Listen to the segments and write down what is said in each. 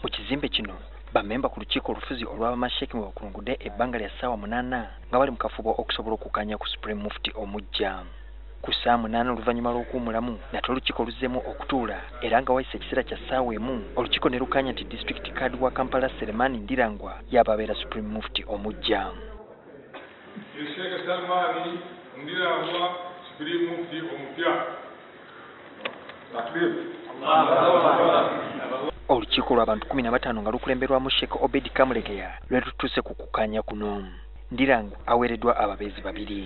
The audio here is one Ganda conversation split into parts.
Mu kizimbe kino bamemba ku lukiiko olufuzi olw'abamasheke mwe bakulungudde ebbanga lya ssaawa 8 nga bali mu kafubo okusobola okukkaanya ku Supreme Mufti omujja. Ku ssaawa 8 oluvannyuma lw'okuwummulamu nate olukiiko luzzeemu okutuula era nga wayise ekiseera kya ssaawa emu olukiiko ne lukkaanya nti District Card wa Kampala Selemani Ndirangwa y'ababeera Supreme Mufti omujja. Sheikh Selemani Ndirangwa Supreme Mufti omupya. Olukiiko lw'abantu 15 nga lukulemberwamu Sheikh Obed Kamulegeya lwe lutuuse ku kukkaanya kuno. Ndirangwa aweereddwa ababeezi 2.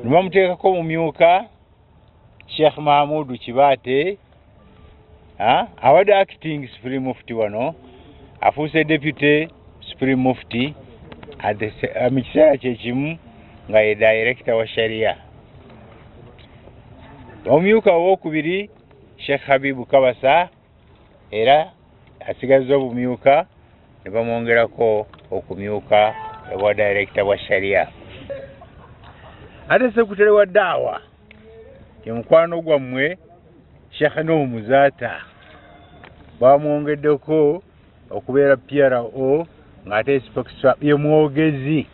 Nwamuteekako mumyuka Sheikh Mahmoud Kibate awadde acting Supreme Mufti wano afuuse deputy Supreme Mufti mu kiseera kyekimu nga ye director wa Sharia. Omumyuka owookubiri Sheikh Habibu Kabasa era asigazza obumyuka ne bamwongerako okumyuka obwa director wa Sharia. Ate sekutale wa daawa ye mukwano gwammwe Sheikh Nuhu Muzata bamwongeddeko okubeera PRO ng'ate ye mwogezi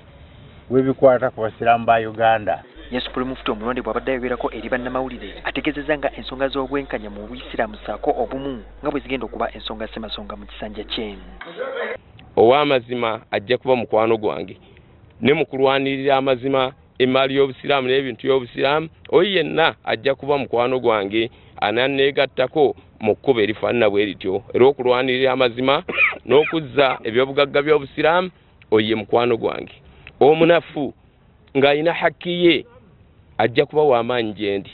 w'ebikwata ku basiraamu ba Uganda. Ye Supreme Mufti omulonde bw'abadde ayogerako eri bannamawulire ategeezezza nga ensonga z'obwenkanya mu Buyisiraamu ssaako obumu nga bwe zigenda okuba ensonga ssemasonga mu kisanja kye. Ow'amazima ajja kuba mukwano gwange ne mu kulwanirira amazima emaali y'Obusiraamu n'ebintu by'Obusiraamu oyo yenna ajja kuba mukwano gwange ananneegattako mu kkubo erifaanana bwe lityo era okulwanirira amazima n'okuzza ebyobugagga by'Obusiraamu oyo ye mukwano gwange omunafu ng'alina hakki ye ajja kuba w'amaanyi gye ndi.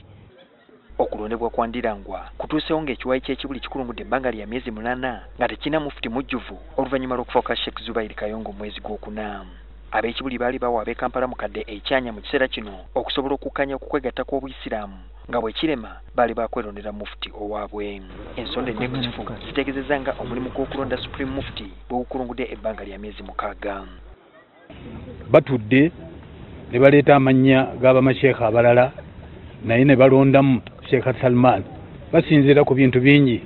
Okulondebwa kwa Ndirangwa kutuusewo ng'ekiwayi ky'ekibuli kikulungudde ebbanga lya myezi 8 nga tekina mufti mujjuvu oluvannyuma lw'okufa kwa Sheikh Zubair Kayongo mwezi gw'okuna. Ab'ekibuli baali bawa ab'e Kampala mukadde ekyanya mu kiseera kino okusobola okukkaanya okukwegatta kw'Obuyisiraamu nga bwe kirema baali bakwerondera mufti owaabwe. Ensonda enneekusifu zitegeezezza nga omulimu gw'okulonda Supreme Mufti bwe gukulungudde ebbanga lya myezi 6. Batudde ne baleeta amannya g'abamasheekha abalala naye ne balondamu Sheikh Salman basinziira ku bintu bingi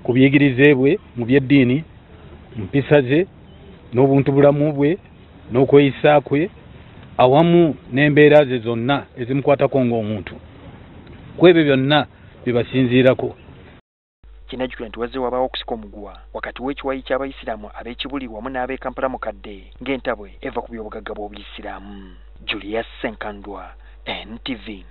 ku buyigirize bwe mu byeddiini, mpisa ze n'obuntu bulamu bwe n'okweyisa kwe awamu n'embeera ze zonna ezimukwatako ng'omuntu. Ku ebyo byonna bye basinziirako. Kinajjukira nti wazze wabaawo okusika omuguwa wakati w'ekiwayi ky'Abayisiraamu ab'ekibuli wamu n'ab'e Kampala mukadde ng'entabwe eva ku by'obugagga bw'Obuyisiraamu. Julius Senkandwa, NTV.